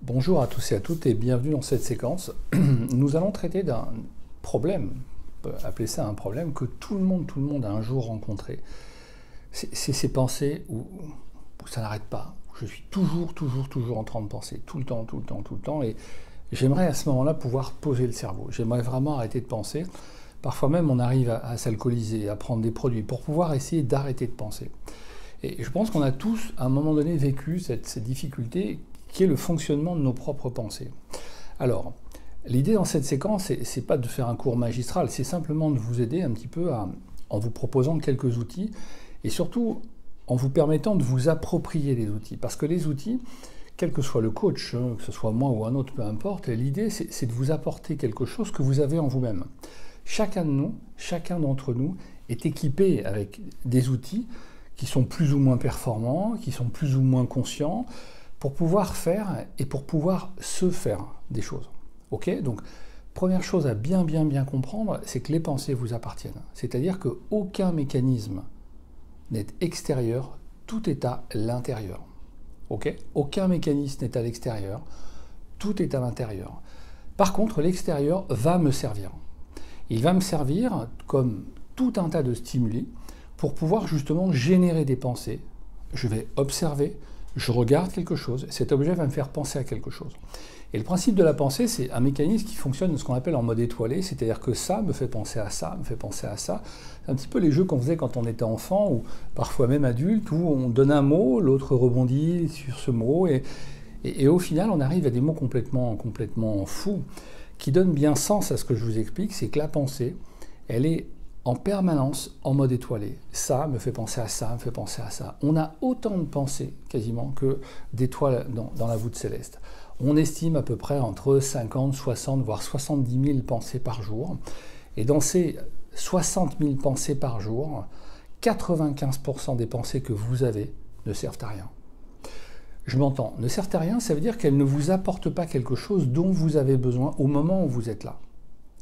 Bonjour à tous et à toutes et bienvenue dans cette séquence. Nous allons traiter d'un problème, on peut appeler ça un problème, que tout le monde a un jour rencontré. C'est ces pensées où ça n'arrête pas. Je suis toujours en train de penser, tout le temps. Et j'aimerais à ce moment-là pouvoir poser le cerveau. J'aimerais vraiment arrêter de penser. Parfois même, on arrive à s'alcooliser, à prendre des produits pour pouvoir essayer d'arrêter de penser. Et je pense qu'on a tous, à un moment donné, vécu cette difficulté qui est le fonctionnement de nos propres pensées. Alors, l'idée dans cette séquence, c'est pas de faire un cours magistral, c'est simplement de vous aider un petit peu en vous proposant quelques outils et surtout en vous permettant de vous approprier les outils. Parce que les outils, quel que soit le coach, que ce soit moi ou un autre, peu importe, l'idée c'est de vous apporter quelque chose que vous avez en vous-même. Chacun de nous, chacun d'entre nous est équipé avec des outils qui sont plus ou moins performants, qui sont plus ou moins conscients, pour pouvoir faire et pour pouvoir se faire des choses. Ok ? Donc, première chose à bien comprendre, c'est que les pensées vous appartiennent. C'est-à-dire qu'aucun mécanisme n'est extérieur, tout est à l'intérieur. Ok ? Aucun mécanisme n'est à l'extérieur, tout est à l'intérieur. Par contre, l'extérieur va me servir. Il va me servir comme tout un tas de stimuli pour pouvoir justement générer des pensées. Je vais observer, je regarde quelque chose, cet objet va me faire penser à quelque chose. Et le principe de la pensée, c'est un mécanisme qui fonctionne ce qu'on appelle en mode étoilé, c'est-à-dire que ça me fait penser à ça, me fait penser à ça. C'est un petit peu les jeux qu'on faisait quand on était enfant, ou parfois même adulte, où on donne un mot, l'autre rebondit sur ce mot, et au final, on arrive à des mots complètement fous, qui donnent bien sens à ce que je vous explique, c'est que la pensée, elle est en permanence en mode étoilé. Ça me fait penser à ça, me fait penser à ça. On a autant de pensées quasiment que d'étoiles dans la voûte céleste. On estime à peu près entre 50, 60, voire 70 000 pensées par jour. Et dans ces 60 000 pensées par jour, 95% des pensées que vous avez ne servent à rien. Je m'entends, ne servent à rien, ça veut dire qu'elles ne vous apportent pas quelque chose dont vous avez besoin au moment où vous êtes là.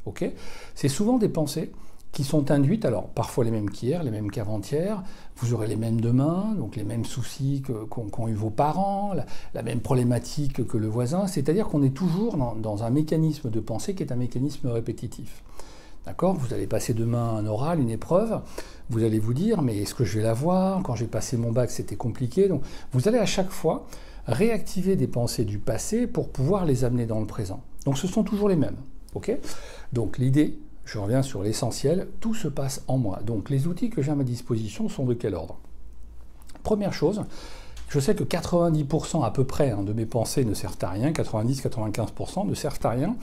Ok ? C'est souvent des pensées qui sont induites, alors parfois les mêmes qu'hier, les mêmes qu'avant-hier, vous aurez les mêmes demain, donc les mêmes soucis qu'ont eu vos parents, la même problématique que le voisin, c'est-à-dire qu'on est toujours dans un mécanisme de pensée qui est un mécanisme répétitif. D'accord ? Vous allez passer demain un oral, une épreuve, vous allez vous dire, mais est-ce que je vais l'avoir ? Quand j'ai passé mon bac, c'était compliqué. Donc vous allez à chaque fois réactiver des pensées du passé pour pouvoir les amener dans le présent. Donc ce sont toujours les mêmes. Ok ? Donc l'idée, je reviens sur l'essentiel, tout se passe en moi. Donc les outils que j'ai à ma disposition sont de quel ordre ? Première chose, je sais que 90% à peu près de mes pensées ne servent à rien, 90-95% ne servent à rien,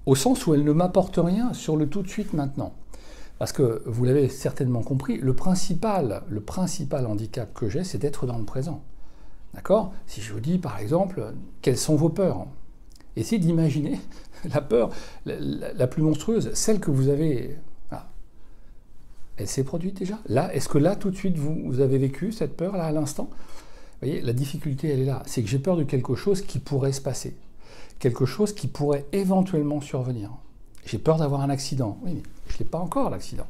au sens où elles ne m'apportent rien sur le tout de suite maintenant. Parce que, vous l'avez certainement compris, le principal handicap que j'ai, c'est d'être dans le présent. D'accord ? Si je vous dis, par exemple, quelles sont vos peurs ? Essayez d'imaginer la peur la plus monstrueuse, celle que vous avez. Ah, elle s'est produite déjà ? Là, est-ce que là, tout de suite, vous avez vécu cette peur, là, à l'instant ? Vous voyez, la difficulté, elle est là. C'est que j'ai peur de quelque chose qui pourrait se passer. Quelque chose qui pourrait éventuellement survenir. J'ai peur d'avoir un accident. Oui, mais je n'ai pas encore, l'accident.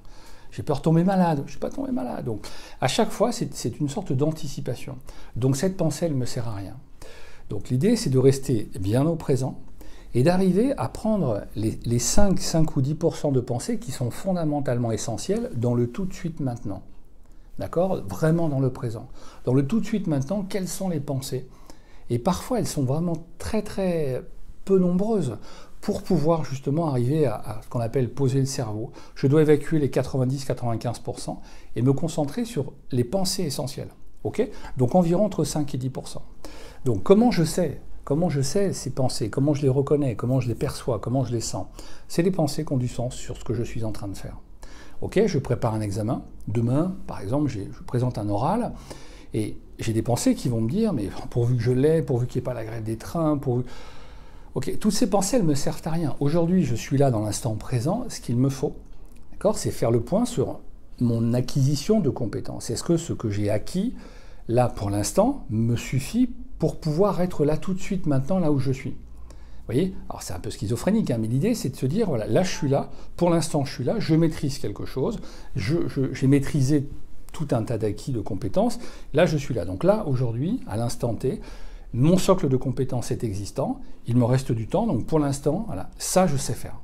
J'ai peur de tomber malade. Je ne suis pas tombé malade. Donc, à chaque fois, c'est une sorte d'anticipation. Donc, cette pensée, elle ne me sert à rien. Donc l'idée, c'est de rester bien au présent et d'arriver à prendre les 5 ou 10% de pensées qui sont fondamentalement essentielles dans le tout de suite maintenant. D'accord ? Vraiment dans le présent. Dans le tout de suite maintenant, quelles sont les pensées ? Et parfois, elles sont vraiment très peu nombreuses pour pouvoir justement arriver à ce qu'on appelle poser le cerveau. Je dois évacuer les 90-95% et me concentrer sur les pensées essentielles. Ok ? Donc environ entre 5 et 10%. Donc comment je sais ces pensées, comment je les reconnais, comment je les perçois, comment je les sens ? C'est les pensées qui ont du sens sur ce que je suis en train de faire. Ok ? Je prépare un examen. Demain, par exemple, je présente un oral et j'ai des pensées qui vont me dire, mais pourvu que je l'ai, pourvu qu'il n'y ait pas la grève des trains, pourvu... Ok, toutes ces pensées, elles ne me servent à rien. Aujourd'hui, je suis là dans l'instant présent. Ce qu'il me faut, d'accord, c'est faire le point sur mon acquisition de compétences. Est-ce que ce que j'ai acquis, là, pour l'instant, me suffit pour pouvoir être là tout de suite, maintenant, là où je suis ? Vous voyez ? Alors, c'est un peu schizophrénique, mais l'idée, c'est de se dire, voilà, là, je suis là, pour l'instant, je suis là, je maîtrise quelque chose, j'ai maîtrisé tout un tas d'acquis de compétences, là, je suis là. Donc là, aujourd'hui, à l'instant T, mon socle de compétences est existant, il me reste du temps, donc pour l'instant, voilà, ça je sais faire.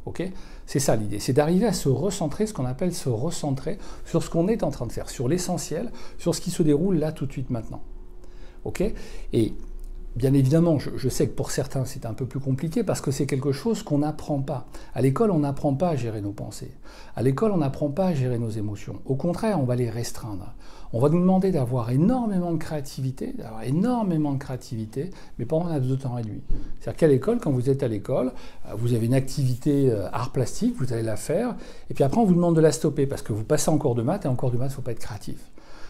Okay, c'est ça l'idée, c'est d'arriver à se recentrer, ce qu'on appelle se recentrer sur ce qu'on est en train de faire, sur l'essentiel, sur ce qui se déroule là tout de suite maintenant. Okay, et bien évidemment, je sais que pour certains c'est un peu plus compliqué parce que c'est quelque chose qu'on n'apprend pas. À l'école, on n'apprend pas à gérer nos pensées. À l'école, on n'apprend pas à gérer nos émotions. Au contraire, on va les restreindre. On va nous demander d'avoir énormément de créativité, mais pendant un temps réduit. C'est-à-dire qu'à l'école, quand vous êtes à l'école, vous avez une activité art plastique, vous allez la faire, et puis après on vous demande de la stopper parce que vous passez en cours de maths, et en cours de maths, il ne faut pas être créatif.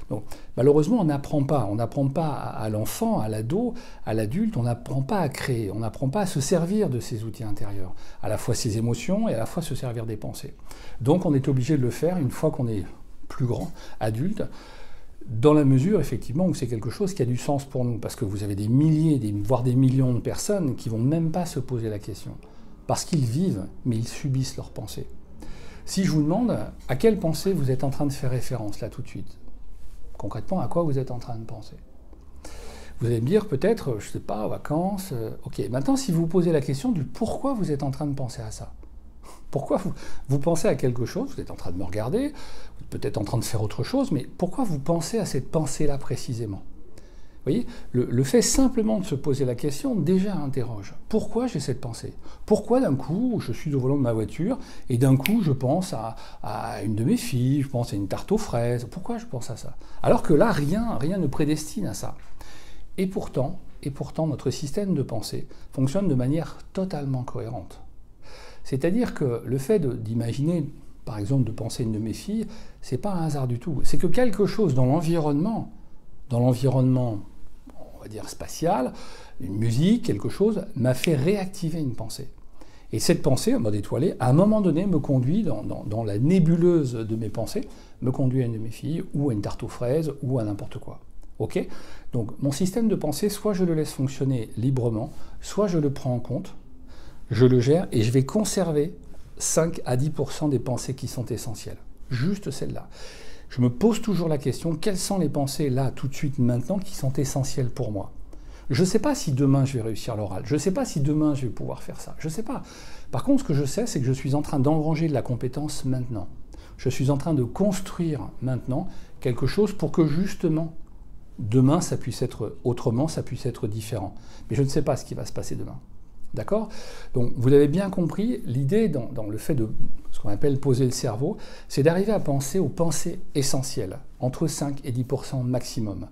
Donc, malheureusement, on n'apprend pas à l'enfant, à l'ado, à l'adulte, on n'apprend pas à créer, on n'apprend pas à se servir de ses outils intérieurs, à la fois ses émotions et à la fois se servir des pensées. Donc on est obligé de le faire une fois qu'on est plus grand, adulte, dans la mesure, effectivement, où c'est quelque chose qui a du sens pour nous, parce que vous avez des milliers, voire des millions de personnes qui ne vont même pas se poser la question, parce qu'ils vivent, mais ils subissent leurs pensées. Si je vous demande à quelle pensée vous êtes en train de faire référence, là tout de suite, concrètement, à quoi vous êtes en train de penser? Vous allez me dire peut-être, je ne sais pas, vacances, ok. Maintenant, si vous vous posez la question du pourquoi vous êtes en train de penser à ça, pourquoi vous pensez à quelque chose, vous êtes en train de me regarder, vous êtes peut-être en train de faire autre chose, mais pourquoi vous pensez à cette pensée-là précisément? Vous voyez, le fait simplement de se poser la question déjà interroge. Pourquoi j'ai cette pensée? Pourquoi d'un coup je suis au volant de ma voiture et d'un coup je pense à une de mes filles, je pense à une tarte aux fraises? Pourquoi je pense à ça? Alors que là, rien ne prédestine à ça. Et pourtant, notre système de pensée fonctionne de manière totalement cohérente. C'est-à-dire que le fait d'imaginer, par exemple, de penser à une de mes filles, c'est pas un hasard du tout. C'est que quelque chose dans l'environnement, on va dire spatial, une musique, quelque chose, m'a fait réactiver une pensée. Et cette pensée, en mode étoilé, à un moment donné, me conduit dans la nébuleuse de mes pensées, me conduit à une de mes filles, ou à une tarte aux fraises, ou à n'importe quoi. Ok? Donc mon système de pensée, soit je le laisse fonctionner librement, soit je le prends en compte, je le gère, et je vais conserver 5 à 10% des pensées qui sont essentielles. Juste celles-là. Je me pose toujours la question, quelles sont les pensées là, tout de suite, maintenant, qui sont essentielles pour moi? Je ne sais pas si demain je vais réussir l'oral, je ne sais pas si demain je vais pouvoir faire ça, je ne sais pas. Par contre, ce que je sais, c'est que je suis en train d'engranger de la compétence maintenant. Je suis en train de construire maintenant quelque chose pour que justement, demain, ça puisse être autrement, ça puisse être différent. Mais je ne sais pas ce qui va se passer demain. D'accord? Donc vous avez bien compris, l'idée dans le fait de ce qu'on appelle poser le cerveau, c'est d'arriver à penser aux pensées essentielles, entre 5 et 10% maximum.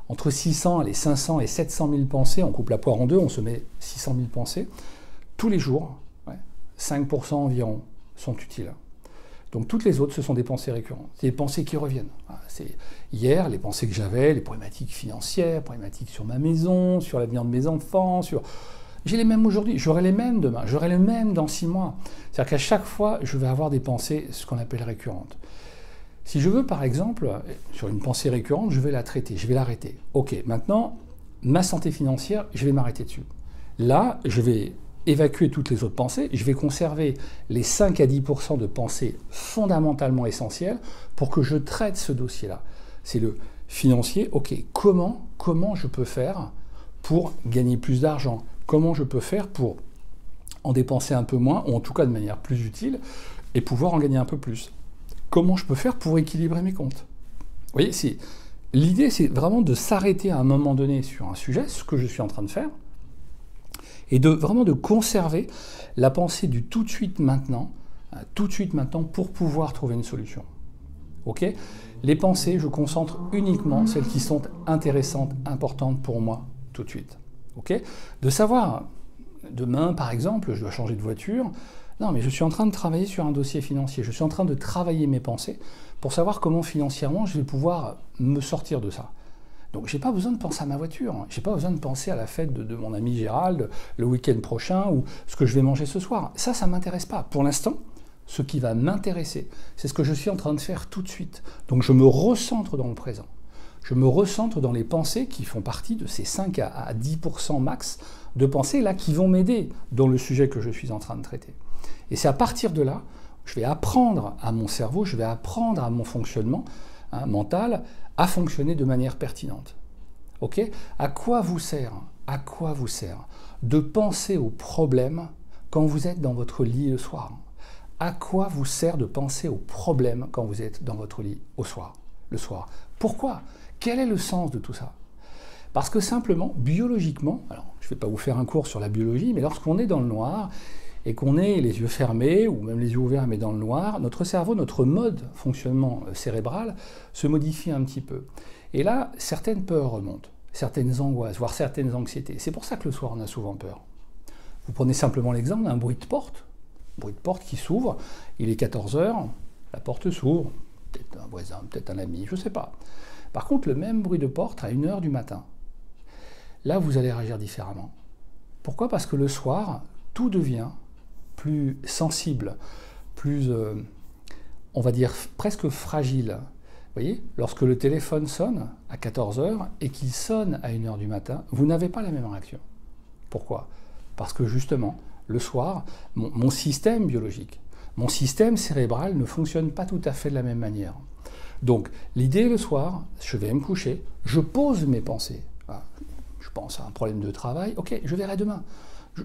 Entre 600, les 500 et 700 000 pensées, on coupe la poire en deux, on se met 600 000 pensées, tous les jours, 5% environ sont utiles. Donc toutes les autres, ce sont des pensées récurrentes, c'est des pensées qui reviennent. C'est hier, les pensées que j'avais, les problématiques financières, problématiques sur ma maison, sur l'avenir de mes enfants, j'ai les mêmes aujourd'hui, j'aurai les mêmes demain, j'aurai les mêmes dans 6 mois. C'est-à-dire qu'à chaque fois, je vais avoir des pensées, ce qu'on appelle récurrentes. Si je veux, par exemple, sur une pensée récurrente, je vais la traiter, je vais l'arrêter. Ok, maintenant, ma santé financière, je vais m'arrêter dessus. Là, je vais évacuer toutes les autres pensées, je vais conserver les 5 à 10% de pensées fondamentalement essentielles pour que je traite ce dossier-là. C'est le financier, ok, comment je peux faire pour gagner plus d'argent? Comment je peux faire pour en dépenser un peu moins, ou en tout cas de manière plus utile, et pouvoir en gagner un peu plus? Comment je peux faire pour équilibrer mes comptes? Vous voyez, l'idée, c'est vraiment de s'arrêter à un moment donné sur un sujet, ce que je suis en train de faire, et vraiment de conserver la pensée du tout de suite maintenant, pour pouvoir trouver une solution. Ok? Les pensées, je concentre uniquement celles qui sont intéressantes, importantes pour moi, tout de suite. Okay? De savoir, demain par exemple, je dois changer de voiture, non mais je suis en train de travailler sur un dossier financier, je suis en train de travailler mes pensées pour savoir comment financièrement je vais pouvoir me sortir de ça. Donc j'ai pas besoin de penser à ma voiture, j'ai pas besoin de penser à la fête de mon ami Gérald le week-end prochain ou ce que je vais manger ce soir. Ça m'intéresse pas. Pour l'instant, ce qui va m'intéresser, c'est ce que je suis en train de faire tout de suite. Donc je me recentre dans le présent. Je me recentre dans les pensées qui font partie de ces 5 à 10% max de pensées là qui vont m'aider dans le sujet que je suis en train de traiter. Et c'est à partir de là, je vais apprendre à mon cerveau, je vais apprendre à mon fonctionnement mental à fonctionner de manière pertinente. Ok? À quoi vous sert de penser aux problèmes quand vous êtes dans votre lit le soir? À quoi vous sert de penser aux problèmes quand vous êtes dans votre lit le soir? Pourquoi? Quel est le sens de tout ça? Parce que simplement, biologiquement, alors je ne vais pas vous faire un cours sur la biologie, mais lorsqu'on est dans le noir et qu'on est les yeux fermés ou même les yeux ouverts mais dans le noir, notre cerveau, notre mode fonctionnement cérébral se modifie un petit peu. Et là, certaines peurs remontent, certaines angoisses, voire certaines anxiétés. C'est pour ça que le soir, on a souvent peur. Vous prenez simplement l'exemple d'un bruit de porte. Bruit de porte qui s'ouvre, il est 14 heures, la porte s'ouvre, peut-être un voisin, peut-être un ami, je ne sais pas. Par contre, le même bruit de porte à 1 heure du matin, là vous allez réagir différemment. Pourquoi? Parce que le soir, tout devient plus sensible, plus, on va dire, presque fragile. Vous voyez, lorsque le téléphone sonne à 14 heures et qu'il sonne à 1 heure du matin, vous n'avez pas la même réaction. Pourquoi? Parce que justement, le soir, mon système biologique, mon système cérébral ne fonctionne pas tout à fait de la même manière. Donc, l'idée le soir, je vais me coucher, je pose mes pensées. Je pense à un problème de travail, ok, je verrai demain.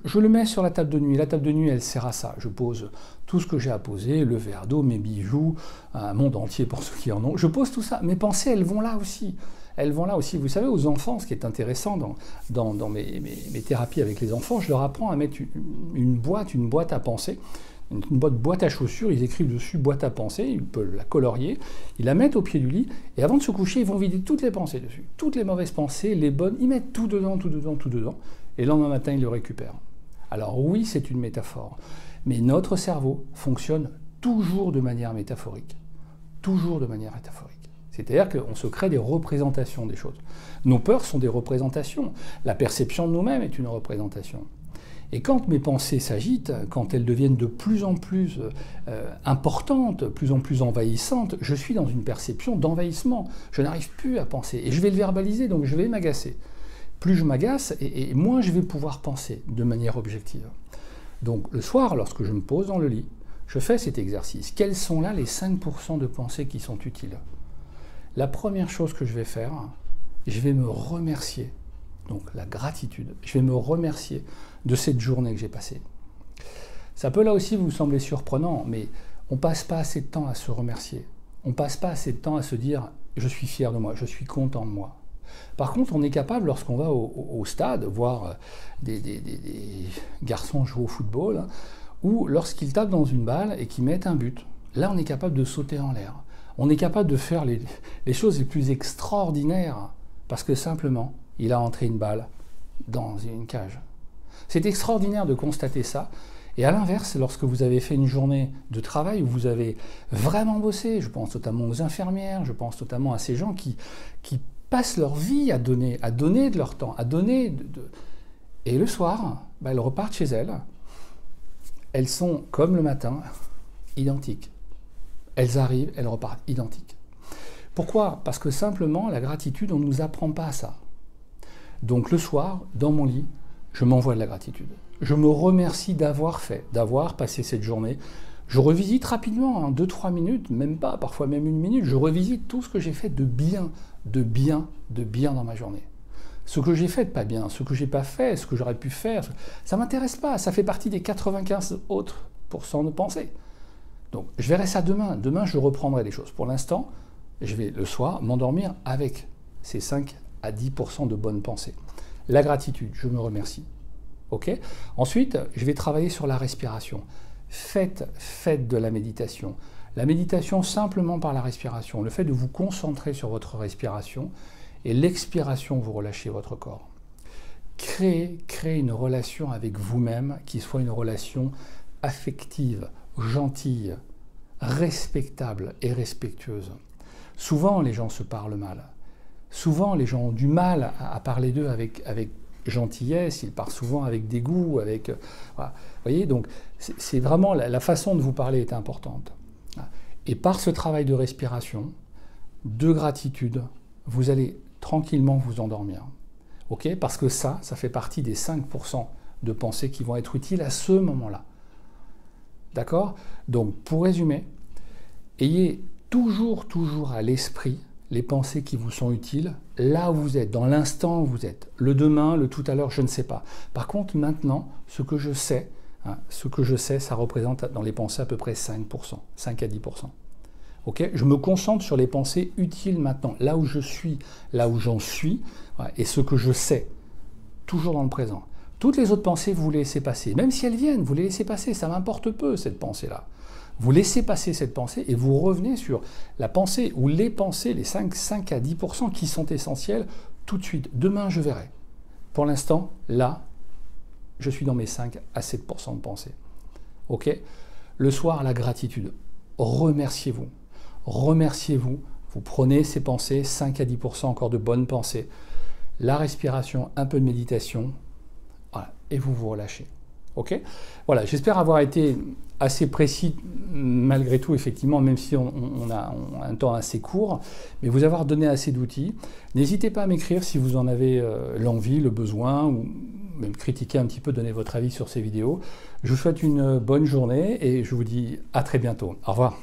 Je le mets sur la table de nuit. La table de nuit, elle sert à ça. Je pose tout ce que j'ai à poser, le verre d'eau, mes bijoux, un monde entier pour ceux qui en ont. Je pose tout ça. Mes pensées, elles vont là aussi. Elles vont là aussi. Vous savez, aux enfants, ce qui est intéressant dans mes thérapies avec les enfants, je leur apprends à mettre une boîte à pensée, une boîte à chaussures, ils écrivent dessus boîte à pensée, ils peuvent la colorier, ils la mettent au pied du lit, et avant de se coucher, ils vont vider toutes les pensées dessus. Toutes les mauvaises pensées, les bonnes, ils mettent tout dedans, et le lendemain matin, ils le récupèrent. Alors oui, c'est une métaphore, mais notre cerveau fonctionne toujours de manière métaphorique. Toujours de manière métaphorique. C'est-à-dire qu'on se crée des représentations des choses. Nos peurs sont des représentations. La perception de nous-mêmes est une représentation. Et quand mes pensées s'agitent, quand elles deviennent de plus en plus importantes, de plus en plus envahissantes, je suis dans une perception d'envahissement. Je n'arrive plus à penser. Et je vais le verbaliser, donc je vais m'agacer. Plus je m'agace, et moins je vais pouvoir penser de manière objective. Donc le soir, lorsque je me pose dans le lit, je fais cet exercice. Quels sont là les 5% de pensées qui sont utiles? La première chose que je vais faire, je vais me remercier. Donc la gratitude. Je vais me remercier de cette journée que j'ai passée. Ça peut là aussi vous sembler surprenant, mais on ne passe pas assez de temps à se remercier. On ne passe pas assez de temps à se dire « je suis fier de moi, je suis content de moi ». Par contre, on est capable, lorsqu'on va au stade, voir des garçons jouer au football, ou lorsqu'ils tapent dans une balle et qu'ils mettent un but, là on est capable de sauter en l'air. On est capable de faire les choses les plus extraordinaires, parce que simplement, il a entré une balle dans une cage. C'est extraordinaire de constater ça. Et à l'inverse, lorsque vous avez fait une journée de travail où vous avez vraiment bossé, je pense notamment aux infirmières, je pense notamment à ces gens qui passent leur vie à donner de leur temps, à donner Et le soir, elles repartent chez elles. Elles sont, comme le matin, identiques. Elles arrivent, elles repartent identiques. Pourquoi? Parce que simplement, la gratitude, on ne nous apprend pas ça. Donc le soir, dans mon lit, je m'envoie de la gratitude. Je me remercie d'avoir fait, d'avoir passé cette journée. Je revisite rapidement, 2-3 minutes, même pas, parfois même 1 minute, je revisite tout ce que j'ai fait de bien dans ma journée. Ce que j'ai fait de pas bien, ce que j'ai pas fait, ce que j'aurais pu faire, ça m'intéresse pas, ça fait partie des 95 autres % de pensées. Donc je verrai ça demain. Demain, je reprendrai les choses. Pour l'instant, je vais le soir m'endormir avec ces 5 à 10% de bonnes pensées. La gratitude, je me remercie. Ok? Ensuite, je vais travailler sur la respiration. Faites de la méditation. La méditation simplement par la respiration. Le fait de vous concentrer sur votre respiration et l'expiration, vous relâchez votre corps. Créez une relation avec vous-même qui soit une relation affective, gentille, respectable et respectueuse. Souvent, les gens se parlent mal. Souvent, les gens ont du mal à parler d'eux avec gentillesse, ils parlent souvent avec dégoût, avec... Voilà. Vous voyez, donc c'est vraiment la façon de vous parler est importante. Et par ce travail de respiration, de gratitude, vous allez tranquillement vous endormir. Ok? Parce que ça fait partie des 5% de pensées qui vont être utiles à ce moment-là. D'accord? Donc, pour résumer, ayez toujours à l'esprit les pensées qui vous sont utiles, là où vous êtes, dans l'instant où vous êtes. Le demain, le tout à l'heure, je ne sais pas. Par contre, maintenant, ce que je sais, ça représente dans les pensées à peu près 5%, 5 à 10%. Okay, je me concentre sur les pensées utiles maintenant, là où je suis, là où j'en suis, et ce que je sais, toujours dans le présent. Toutes les autres pensées, vous les laissez passer. Même si elles viennent, vous les laissez passer, ça m'importe peu cette pensée-là. Vous laissez passer cette pensée et vous revenez sur la pensée ou les pensées, les 5 à 10% qui sont essentielles tout de suite. Demain, je verrai. Pour l'instant, là, je suis dans mes 5 à 7% de pensée. Ok ? Le soir, la gratitude. Remerciez-vous. Remerciez-vous. Vous prenez ces pensées, 5 à 10% encore de bonnes pensées. La respiration, un peu de méditation. Voilà, et vous vous relâchez. Ok ? Voilà, j'espère avoir été assez précis malgré tout, effectivement, même si on a un temps assez court, mais vous avoir donné assez d'outils. N'hésitez pas à m'écrire si vous en avez l'envie, le besoin, ou même critiquer un petit peu, donner votre avis sur ces vidéos. Je vous souhaite une bonne journée et je vous dis à très bientôt. Au revoir.